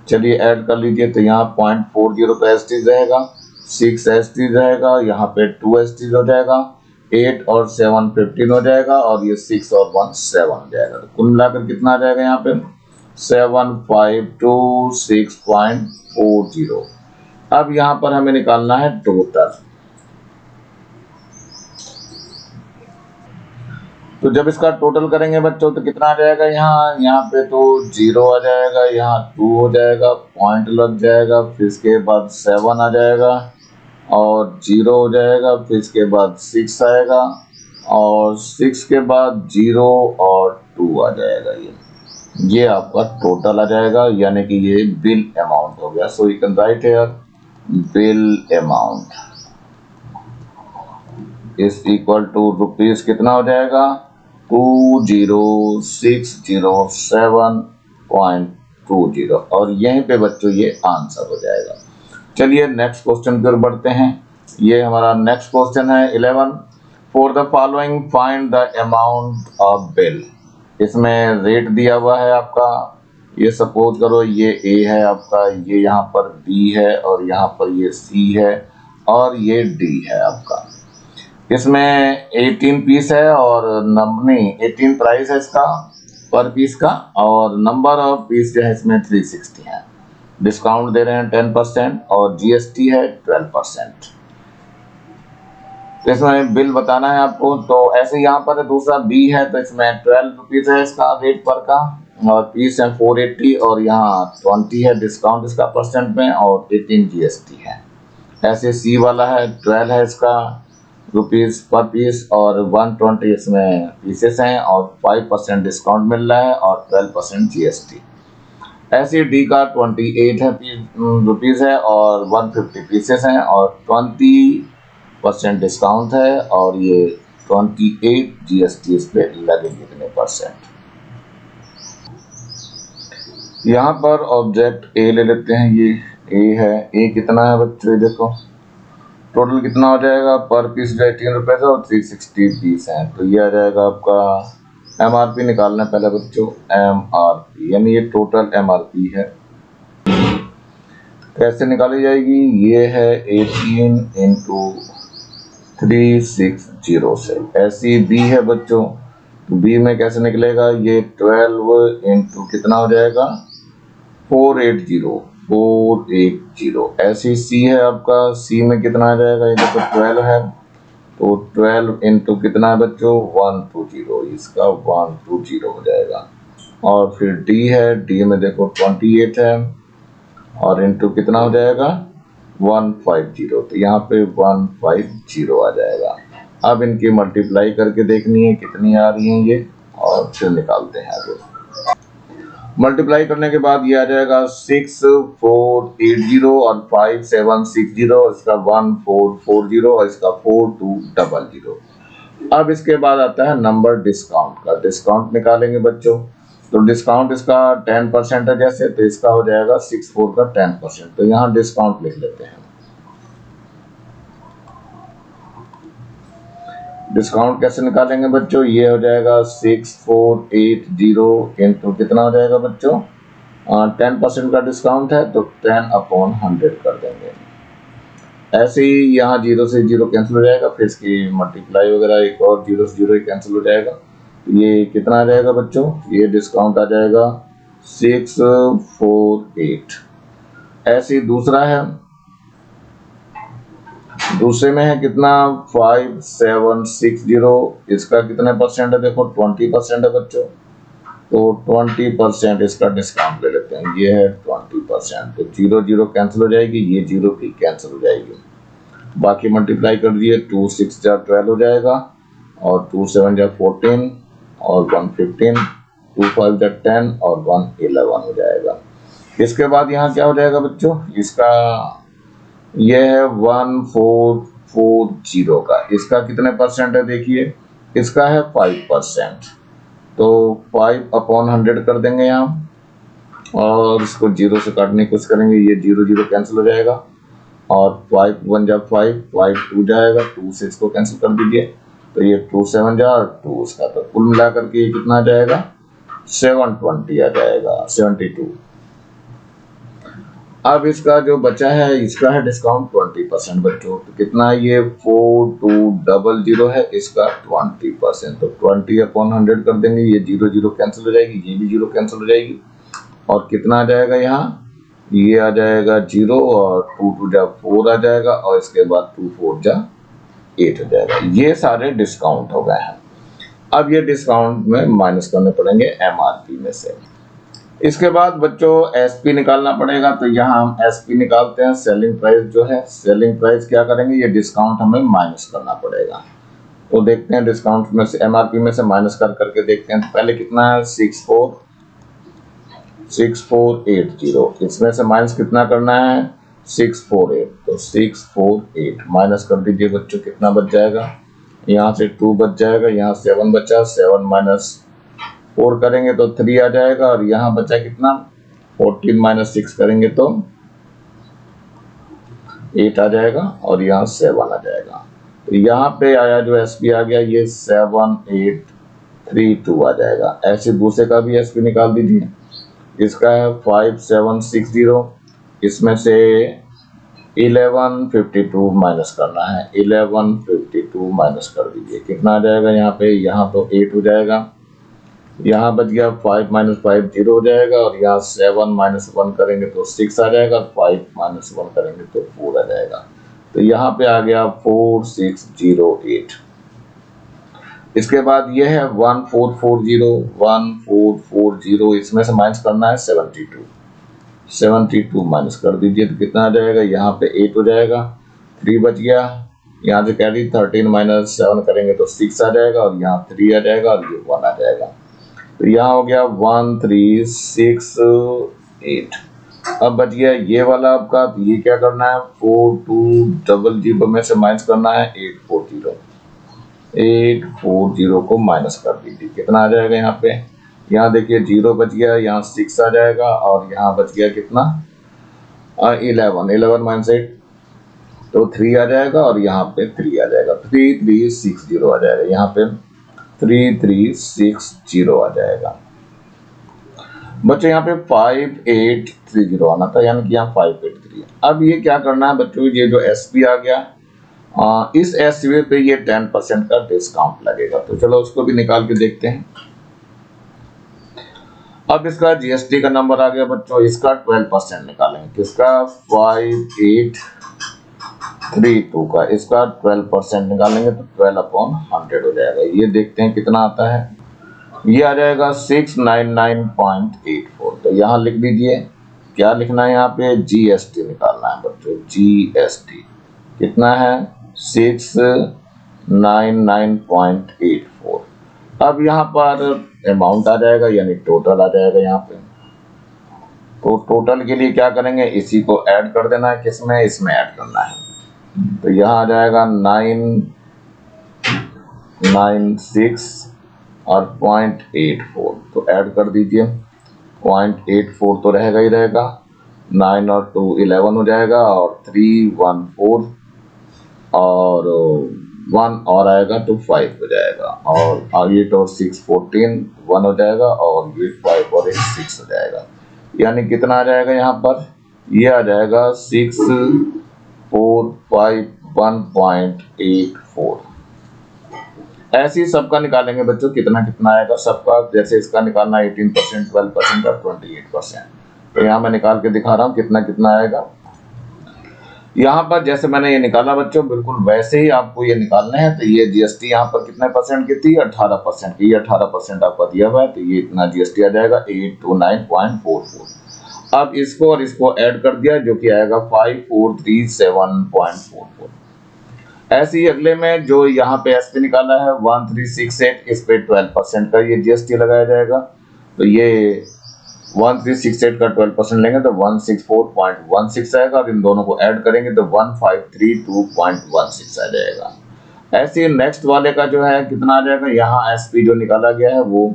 चलिए ऐड कर लीजिए, तो यहाँ 0.40 का एसटीज रहेगा, 6 एसटीज रहेगा, यहाँ पे 2 एसटीज हो जाएगा, 8 और 7 15 हो जाएगा, और ये 6 और 1 7 हो जाएगा। तो कुल मिलाकर कितना आ जाएगा यहाँ पे 7526.40। अब यहाँ पर हमें निकालना है टोटल। तो जब इसका टोटल करेंगे बच्चों तो कितना आ जाएगा, यहाँ पे तो 0 आ जाएगा, यहाँ 2 हो जाएगा, पॉइंट लग जाएगा, फिर इसके बाद 7 आ जाएगा, और 0 हो जाएगा, फिर इसके बाद 6 आएगा, और 6 के बाद 0 और 2 आ जाएगा। ये आपका टोटल आ जाएगा, यानी कि ये बिल अमाउंट हो गया। So you can write here bill amount is equal to rupees कितना हो जाएगा 20607.20, और यहीं पे बच्चों ये आंसर हो जाएगा। चलिए नेक्स्ट क्वेश्चन की ओर बढ़ते हैं। ये हमारा नेक्स्ट क्वेश्चन है 11, for the following find the amount of bill. इसमें रेट दिया हुआ है आपका, ये सपोज करो ये ए है आपका, ये यहाँ पर बी है, और यहाँ पर ये सी है, और ये डी है आपका। इसमें 18 पीस है, और नहीं 18 प्राइस है इसका पर पीस का, और नंबर ऑफ पीस जो है इसमें 360 है। डिस्काउंट दे रहे हैं 10%, और जीएसटी है 12%। तो इसमें बिल बताना है आपको। तो ऐसे यहाँ पर दूसरा बी है, तो इसमें 12 रुपीज है इसका रेट पर का, और पीस है 480, और यहाँ 20 है डिस्काउंट इसका परसेंट में, और 18 जीएसटी है। ऐसे सी वाला है 12 है इसका रुपीज पर पीस, और 120 इसमें पीसेस हैं, और 5% डिस्काउंट मिल रहा है, और 12% जीएसटी। ऐसे डी का 28 है रुपीज है, और 150 पीसेस हैं, और 20% डिस्काउंट है, और ये 28 जीएसटी इस पे लगेंगे कितने परसेंट। यहाँ पर ऑब्जेक्ट ए ले लेते हैं, ये ए है। ए कितना है बच्चों, देखो टोटल कितना हो जाएगा पर पीस जो 18 रुपए से, और 360 पीस है। तो ये आ जाएगा आपका एमआरपी निकालना है पहले बच्चों, एमआरपी यानी ये टोटल एमआरपी है। कैसे निकाली जाएगी? ये है 18 इंटू 360 से। ऐसी बी है बच्चों, तो बी में कैसे निकलेगा? ये 12 इंटू कितना हो जाएगा? 480। ऐसी सी है आपका, सी में कितना आ जाएगा? ये देखो 12 है, तो 12 इंटू कितना है बच्चों? 120, इसका 120 हो जाएगा। और फिर डी है, डी में देखो 28 है और इंटू कितना हो जाएगा? 150, तो यहाँ पे 150 आ जाएगा। अब इनकी मल्टीप्लाई करके देखनी है कितनी आ रही है ये, और फिर निकालते हैं आगे। मल्टीप्लाई करने के बाद ये आ जाएगा 6480 और 5760 और इसका 1440 और इसका 4200। अब इसके बाद आता है नंबर डिस्काउंट का। डिस्काउंट निकालेंगे बच्चों, तो डिस्काउंट इसका 10% है जैसे, तो इसका हो जाएगा 64 का 10%। तो यहाँ डिस्काउंट लिख लेते हैं। डिस्काउंट कैसे निकालेंगे बच्चों? ये हो जाएगा 6480 इंटू कितना हो जाएगा बच्चों? 10% का डिस्काउंट है तो 10/100 कर देंगे। ऐसे ही यहाँ 0 से 0 कैंसिल हो जाएगा, फिर इसकी मल्टीप्लाई वगैरह एक और 0 से 0 कैंसिल हो जाएगा। तो ये कितना आ जाएगा बच्चों? ये डिस्काउंट आ जाएगा 648। ऐसे ही दूसरा है, दूसरे में है कितना? 5760, इसका कितने परसेंट है? देखो 20% है बच्चों, तो 20% इसका डिस्काउंट ले लेते हैं। ये है 20%, तो 0 0 कैंसिल हो जाएगी, ये 0 भी कैंसिल हो जाएगी। बाकी मल्टीप्लाई कर दिए, 2 6 जा 12 हो जाएगा और 2 7 जा 14 और 1 15, 2 5 जा 10 और 1 11 हो जाएगा। इसके बाद यहाँ क्या हो जाएगा बच्चों? इसका ये है 1440 का, इसका कितने परसेंट है? देखिए इसका है 5%, तो 5/100 कर देंगे यहाँ और इसको 0 से काटने की कोशिश करेंगे। ये 0 0 कैंसिल हो जाएगा और 5 1 जा 5, 5 2 जाएगा, 2 से इसको कैंसिल कर दीजिए, तो ये 2 7 जा 2 इसका, तो कुल मिलाकर के ये कितना आ जाएगा? 720 आ जाएगा, 72। अब इसका जो बचा है, इसका है डिस्काउंट 20% बच्चों, तो कितना? ये 4200 है, इसका 20%, तो 20/100 कर देंगे। ये 0 0 कैंसिल हो जाएगी, ये भी 0 कैंसिल हो जाएगी और कितना आ जाएगा यहाँ? ये आ जाएगा 0 और 2 2 जा 4 आ जाएगा और इसके बाद 2 4 जा 8 हो जाएगा। ये सारे डिस्काउंट हो गए हैं। अब ये डिस्काउंट में माइनस करने पड़ेंगे एमआरपी में से। इसके बाद बच्चों एसपी निकालना पड़ेगा, तो यहाँ हम एसपी निकालते हैं। सेलिंग प्राइस जो है, सेलिंग प्राइस क्या करेंगे? ये डिस्काउंट हमें माइनस करना पड़ेगा, तो देखते हैं डिस्काउंट में से एमआरपी में से माइनस कर करके देखते हैं। तो पहले कितना है? 6480, इसमें से माइनस कितना करना है? 648, तो 648 माइनस कर दीजिए बच्चों, कितना बच जाएगा? यहाँ से 2 बच जाएगा, यहाँ 7 बचा, 7 माइनस 4 करेंगे तो 3 आ जाएगा और यहाँ बचा कितना? 14 माइनस 6 करेंगे तो 8 आ जाएगा और यहाँ 7 आ जाएगा। तो यहाँ पे आया जो एसपी आ गया, ये 7832 आ जाएगा। ऐसे दूसरे का भी एसपी निकाल दीजिए। इसका है 5760, इसमें से 1152 माइनस करना है, 1152 माइनस कर दीजिए, कितना आ जाएगा? यहाँ पे यहाँ तो 8 हो जाएगा, यहाँ बच गया 5 माइनस 5 0 हो जाएगा और यहाँ 7 माइनस 1 करेंगे तो 6 आ जाएगा, 5 माइनस 1 करेंगे तो 4 आ जाएगा। तो यहाँ पे आ गया 4608। इसके बाद ये है 1440, इसमें से माइनस करना है 72 माइनस कर दीजिए, तो कितना आ जाएगा? यहाँ पे 8 हो जाएगा, 3 बच गया, यहाँ से कैरी 13 माइनस 7 करेंगे तो 6 आ जाएगा और यहाँ 3 आ जाएगा और ये 1 आ जाएगा। तो यहाँ हो गया 1368। अब बच गया ये वाला आपका, तो ये क्या करना है? 4200 में से माइनस करना है 840 को माइनस कर दीजिए, कितना आ जाएगा? यहाँ पे यहाँ देखिए 0 बच गया, यहाँ 6 आ जाएगा और यहाँ बच गया कितना? 11 माइनस 8 तो 3 आ जाएगा और यहाँ पे 3 आ जाएगा, 3360 आ जाएगा, यहाँ पे 3360 आ जाएगा। बच्चों यहाँ पे 5830 आना था, यानी कि यहाँ 583। अब ये क्या करना है बच्चों, ये जो एसपी आ गया, इस एसपी पे ये 10% का डिस्काउंट लगेगा। तो चलो उसको भी निकाल के देखते हैं। अब इसका जीएसटी का नंबर आ गया बच्चों, इसका 12% निकालेंगे। किसका? 5832 का, इसका 12% निकालेंगे तो 12/100 हो जाएगा। ये देखते हैं कितना आता है। ये आ जाएगा 699.84। तो यहाँ लिख दीजिए, क्या लिखना है यहाँ पे? जीएसटी निकालना है बच्चों। जीएसटी कितना है? 699.84। अब यहाँ पर अमाउंट आ जाएगा, यानी टोटल आ जाएगा यहाँ पे। तो टोटल के लिए क्या करेंगे, इसी को ऐड कर देना है। किसमें? इसमें ऐड करना है। तो यहाँ आ जाएगा 996 और 0.84, तो ऐड कर दीजिए। 0.84 तो रहेगा ही रहेगा, 9 और 2 11 हो जाएगा, और 3 1 4 और 1 और आएगा तो 5 हो जाएगा, और 8 और 6 14, 1 हो जाएगा, और ये 5 और 1 6 हो जाएगा। यानी कितना आ जाएगा यहाँ पर? ये आ जाएगा 6451.84। ऐसे ही सबका निकालेंगे बच्चों, कितना कितना आएगा सबका। जैसे इसका निकालना 18%, 12% और 28%। तो यहाँ मैं निकाल के दिखा रहा हूँ कितना कितना आएगा। यहाँ पर जैसे मैंने ये निकाला बच्चों, बिल्कुल वैसे ही आपको ये निकालना है। तो ये जीएसटी यहाँ पर कितने परसेंट की थी? 18% की। 18% आपका दिया हुआ है, तो ये इतना जीएसटी आ जाएगा 829.44। अब इसको और इसको ऐड कर दिया, जो कि आएगा 5437.44। ऐसे ही अगले में जो यहाँ पे एसपी निकाला है 1368, इस पे 12% का ये जीएसटी लगाया जाएगा। तो ये 1368 का 12% लेंगे तो 164.16 आएगा, और इन दोनों को ऐड करेंगे तो 1532.16 आ जाएगा। ऐसे ही नेक्स्ट वाले का जो है कितना आ जाएगा, यहाँ एसपी जो निकाला गया है वो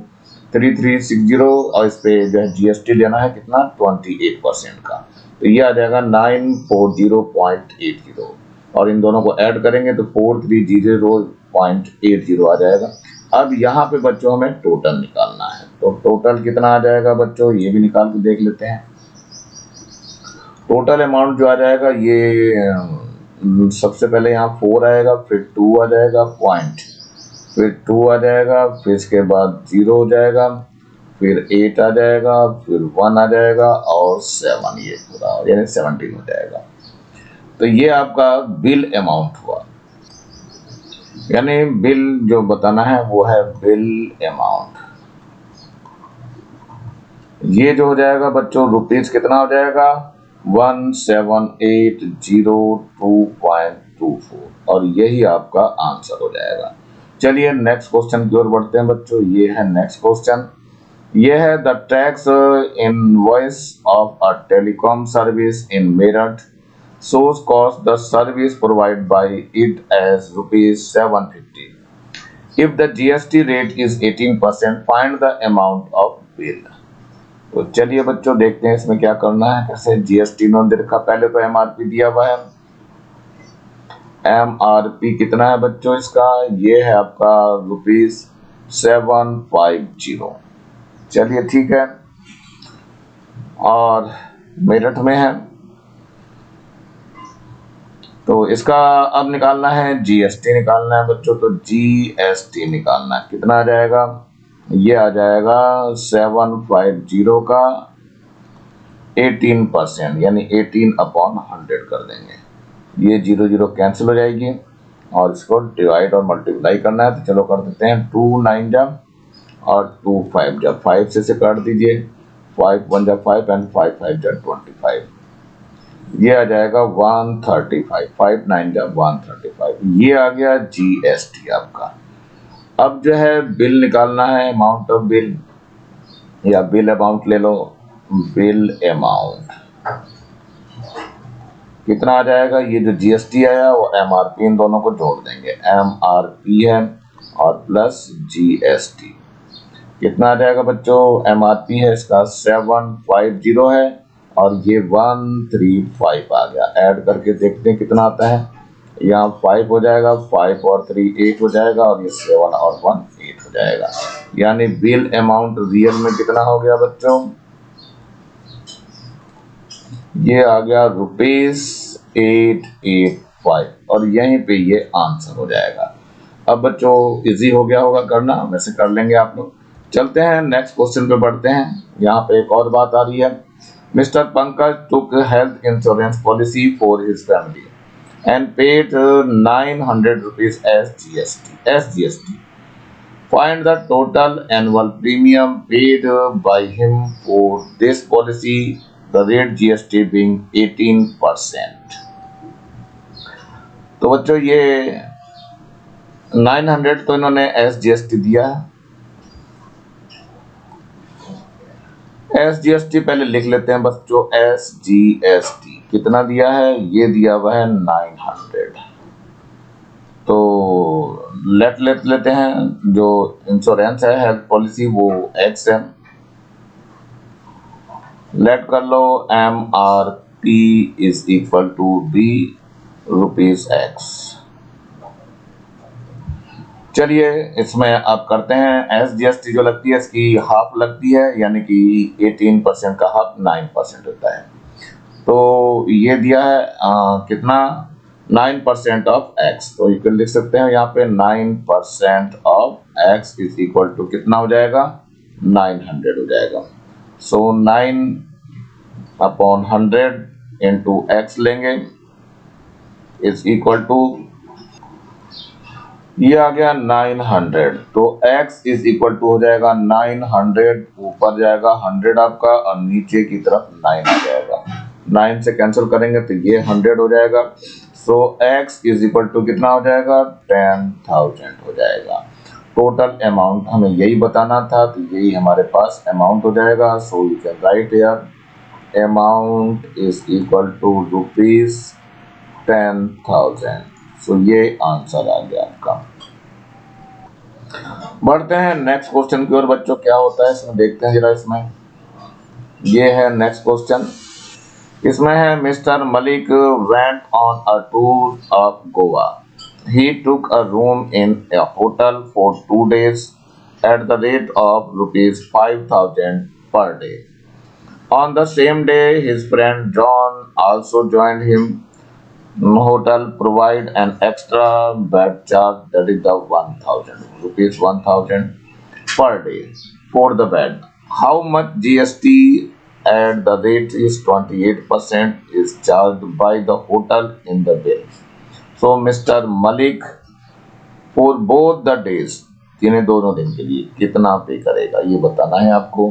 3360, और इस पे जो है जीएसटी लेना है कितना? 28% का। तो ये आ जाएगा 940.80, और इन दोनों को ऐड करेंगे तो 4300.80 आ जाएगा। अब यहाँ पे बच्चों हमें टोटल निकालना है। तो टोटल कितना आ जाएगा बच्चों, ये भी निकाल के देख लेते हैं। टोटल अमाउंट जो आ जाएगा, ये सबसे पहले यहाँ 4 आएगा, फिर 2 आ जाएगा पॉइंट, फिर 2 आ जाएगा, फिर इसके बाद 0 हो जाएगा, फिर 8 आ जाएगा, फिर 1 आ जाएगा, और 7, ये पूरा यानी 17 हो जाएगा। तो ये आपका बिल अमाउंट हुआ, यानी बिल जो बताना है वो है बिल अमाउंट। ये जो हो जाएगा बच्चों रुपीज कितना हो जाएगा? 1780.24, और यही आपका आंसर हो जाएगा। चलिए नेक्स्ट क्वेश्चन की ओर बढ़ते हैं बच्चों। ये है नेक्स्ट क्वेश्चन। ये है the tax invoice of a telecom service in Meerut shows cost the service provided by it as ₹750. If the GST rate is 18%, find the amount of bill. तो चलिए बच्चों देखते हैं इसमें क्या करना है, कैसे जीएसटी नोट दे रखा। पहले तो एमआरपी दिया हुआ है। एमआरपी कितना है बच्चों इसका? ये है आपका ₹750। चलिए ठीक है, और मेरठ में है, तो इसका अब निकालना है जीएसटी निकालना है बच्चों। तो जीएसटी निकालना है, कितना आ जाएगा? ये आ जाएगा 750 का 18%, यानी 18/100 कर देंगे। ये 0 0 कैंसिल हो जाएगी, और इसको डिवाइड और मल्टीप्लाई करना है। तो चलो कर देते हैं, 2 9 जब और 2 5 जब, 5 से काट दीजिए, 5 1 जब 5 एंड 5 5 जब 25। ये आ जाएगा 135, 5 9 जब 135। ये आ गया जीएसटी आपका। अब जो है बिल निकालना है, अमाउंट ऑफ बिल, या बिल अमाउंट ले लो। बिल अमाउंट कितना आ जाएगा? ये जो जीएसटी आया वो एमआरपी, इन दोनों को जोड़ देंगे। एमआरपी है और प्लस जीएसटी, कितना आ जाएगा बच्चों? एमआरपी है इसका 750 है, और ये 135 आ गया। ऐड करके देखते हैं कितना आता है। यहाँ 5 हो जाएगा, 5 और 3 8 हो जाएगा, और ये 7 और 1 8 हो जाएगा। यानी बिल अमाउंट रियल में कितना हो गया बच्चों? ये आ गया ₹885 और यहीं पे ये आंसर हो जाएगा। अब बच्चों इजी हो गया होगा करना, वैसे कर लेंगे आप लोग। चलते हैं नेक्स्ट क्वेश्चन पे बढ़ते हैं। यहाँ पे एक और बात आ रही है। Mister Pankaj took health insurance policy for his family and paid 900 rupees as GST. Find the total annual premium paid by him for this policy, the rate GST being 18%. तो बच्चों ये 900 तो इन्होंने SGST दिया है। SGST पहले लिख लेते हैं बच्चों। SGST कितना दिया है? ये दिया हुआ है 900। तो लेट लेते हैं। जो इंश्योरेंस है हेल्थ पॉलिसी वो एक्स है। लेट कर लो MRP is equal to D rupees X. चलिए इसमें अब करते हैं। SGST जो लगती है इसकी हाफ लगती है, यानी कि 18% का हाफ 9% होता है। तो ये दिया है कितना? 9% ऑफ एक्स। तो इक्वल लिख सकते हैं यहाँ पे 9% of x is equal to कितना हो जाएगा? 900 हो जाएगा। सो 9/100 इंटू एक्स लेंगे इज इक्वल टू, ये आ गया 900। तो x इज इक्वल टू हो जाएगा 900, ऊपर जाएगा 100 आपका और नीचे की तरफ 9 आ जाएगा। 9 से कैंसिल करेंगे तो ये 100 हो जाएगा। सो x इज इक्वल टू कितना हो जाएगा? 10,000 हो जाएगा। टोटल अमाउंट हमें यही बताना था, तो यही हमारे पास अमाउंट हो जाएगा। So you can write here amount is equal to ₹10,000। So ये आंसर आ गया आपका। बढ़ते हैं नेक्स्ट क्वेश्चन की ओर बच्चों। क्या होता है इसमें देखते हैं जरा। इसमें ये है नेक्स्ट क्वेश्चन। इसमें है mister Malik went on a tour of Goa. He took a room in a hotel for 2 days at the rate of ₹5,000 per day. On the same day, his friend John also joined him. Hotel provide an extra bed charge, that is the ₹1,000 per day for the bed. How much GST at the rate is 28% is charged by the hotel in the bill. So Mr. Malik for both the days, इन्हें दोनों दिन के लिए कितना पे करेगा ये बताना है आपको।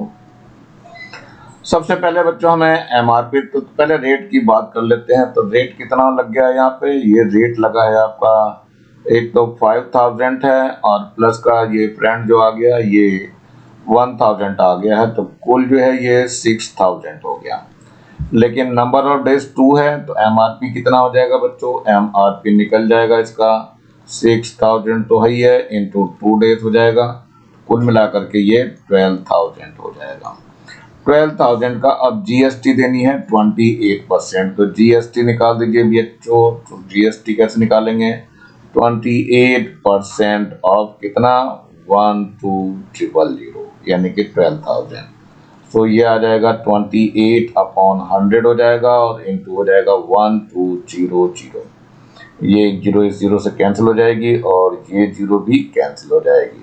सबसे पहले बच्चों हमें MRP, तो पहले रेट की बात कर लेते हैं। तो रेट कितना लग गया है यहाँ पे? ये रेट लगा है आपका, एक तो 5,000 है और प्लस का ये फ्रेंड जो आ गया ये 1,000 आ गया है। तो कुल जो है ये 6,000 हो गया। लेकिन नंबर ऑफ डेज 2 है तो MRP कितना हो जाएगा बच्चों? MRP निकल जाएगा इसका 6,000 तो ही है इंटू 2 डेज हो जाएगा। कुल मिलाकर के ये 12,000 हो जाएगा। 12,000 का अब GST देनी है 28%। तो GST निकाल दीजिए बच्चों। तो GST कैसे निकालेंगे? 28% ऑफ कितना? 12,000 यानी कि 12,000। तो ये आ जाएगा 28/100 हो जाएगा और इंटू हो जाएगा 1200। ये 0 इस 0 से कैंसिल हो जाएगी और ये 0 भी कैंसिल हो जाएगी।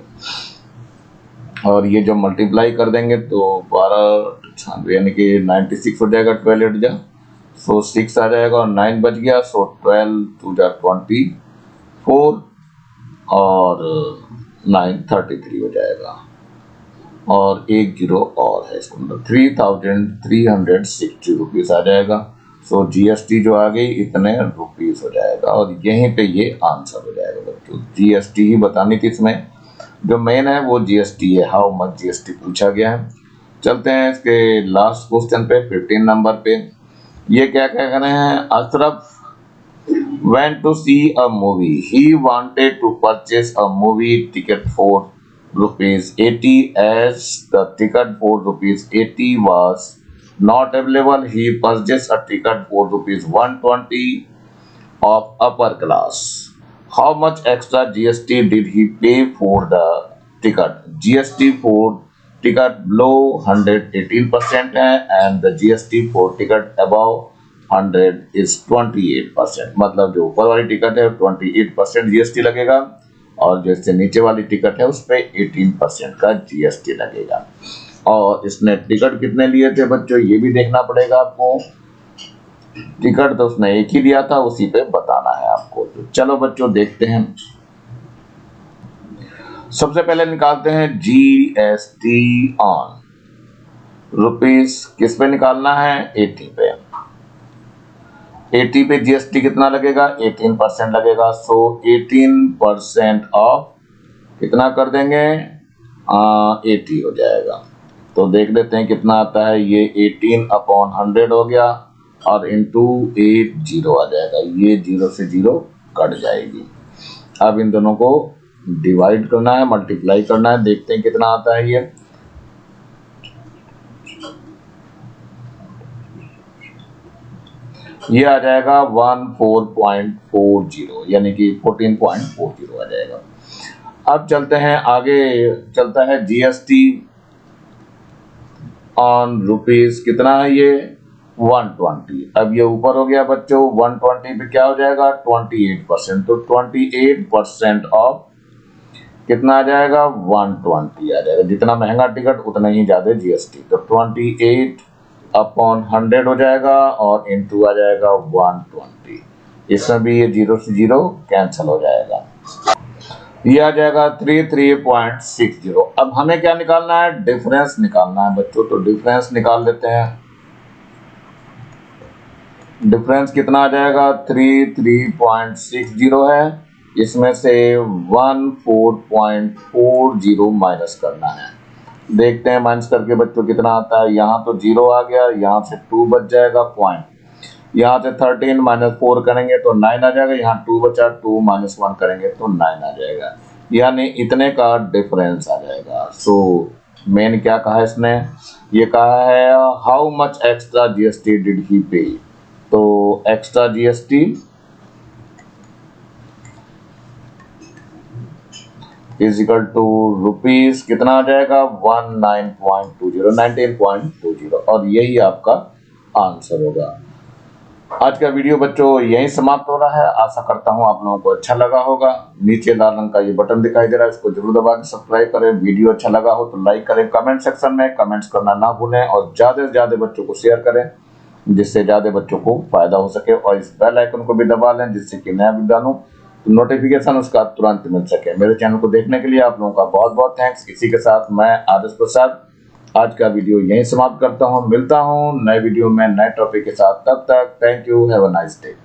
और ये जो मल्टीप्लाई कर देंगे तो 12 यानी कि 96 हो जाएगा। 12 8 जा, सो 6 आ जाएगा और 9 बच गया। सो 12 2 जा 24 और 9 33 हो जाएगा और एक 0 और है इसको, मतलब 3,360 रुपीज आ जाएगा। सो GST जो आ गई इतने रुपीज हो जाएगा और यहीं पे ये आंसर हो जाएगा बच्चों। GST ही बतानी थी इसमें, जो मेन है वो GST है। हाउ मच GST पूछा गया है। चलते हैं इसके लास्ट क्वेश्चन पे 15 नंबर पे। ये क्या कह रहे हैं? Ashraf went to see a movie. He wanted to purchase a movie ticket for ₹80 as the ticket for ₹80 was not available. He purchased a ticket for ₹120 of upper class. How much extra GST did he pay for the ticket? GST for ticket below 100 18% है and the GST for ticket above 100 is 28%। मतलब जो ऊपर वाली ticket है 28% GST लगेगा और जैसे नीचे वाली टिकट है उस पर 18% का जीएसटी लगेगा। और इसने टिकट कितने लिए थे बच्चों ये भी देखना पड़ेगा आपको। टिकट तो उसने एक ही दिया था, उसी पे बताना है आपको। तो चलो बच्चों देखते हैं। सबसे पहले निकालते हैं जीएसटी ऑन रुपीस। किस पे निकालना है? 80 पे। 80 पे जीएसटी कितना लगेगा? 18% लगेगा। सो 18% ऑफ कितना कर देंगे? 80 हो जाएगा। तो देख लेते हैं कितना आता है। ये 18/100 हो गया और इंटू 8 0 आ जाएगा। ये 0 से 0 कट जाएगी। अब इन दोनों को डिवाइड करना है, मल्टीप्लाई करना है। देखते हैं कितना आता है। ये आ जाएगा 14.40 यानी कि 14.40 आ जाएगा। अब चलते हैं आगे। चलता है जीएसटी ऑन रुपीस। कितना है ये? 120। अब ये ऊपर हो गया बच्चों। 120 पे क्या हो जाएगा? 28%। तो 28% ऑफ कितना आ जाएगा? 120 आ जाएगा। जितना महंगा टिकट उतना ही ज्यादा जीएसटी। तो 28/100 हो जाएगा और इंटू आ जाएगा 120। इसमें भी ये 0 से 0 कैंसिल हो जाएगा। ये आ जाएगा 33.60। अब हमें क्या निकालना है? डिफरेंस निकालना है बच्चों। तो डिफरेंस निकाल लेते हैं। डिफरेंस कितना आ जाएगा? 33.60 है। इसमें से 14.40 माइनस करना है। देखते हैं माइनस करके बच्चों कितना आता है। यहाँ तो 0 आ गया, यहाँ से 2 बच जाएगा पॉइंट। यहाँ से 13 माइनस 4 करेंगे तो 9 आ जाएगा। यहाँ 2 बचा, 2 माइनस 1 करेंगे तो 9 आ जाएगा। यानी इतने का डिफरेंस आ जाएगा। सो मेन क्या कहा इसने? ये कहा है how much extra GST did he पे। तो extra GST is equal to rupees कितना आ जाएगा? 19.20 और यही आपका आंसर होगा। आज का वीडियो बच्चों यहीं समाप्त हो रहा है। आशा करता हूं आप लोगों को अच्छा लगा होगा। नीचे लाल रंग का ये बटन दिखाई दे रहा है, इसको जरूर दबा के सब्सक्राइब करें। वीडियो अच्छा लगा हो तो लाइक करें। कमेंट सेक्शन में कमेंट्स करना ना भूलें और ज्यादा से ज्यादा बच्चों को शेयर करें जिससे ज्यादा बच्चों को फायदा हो सके। और इस बेल आइकन को भी दबा लें जिससे कि नया वीडियो डालूं तो नोटिफिकेशन उसका तुरंत मिल सके। मेरे चैनल को देखने के लिए आप लोगों का बहुत बहुत थैंक्स। इसी के साथ मैं आदर्श प्रसाद आज का वीडियो यहीं समाप्त करता हूं। मिलता हूं नए वीडियो में नए टॉपिक के साथ। तब तक thank you. Have a nice day.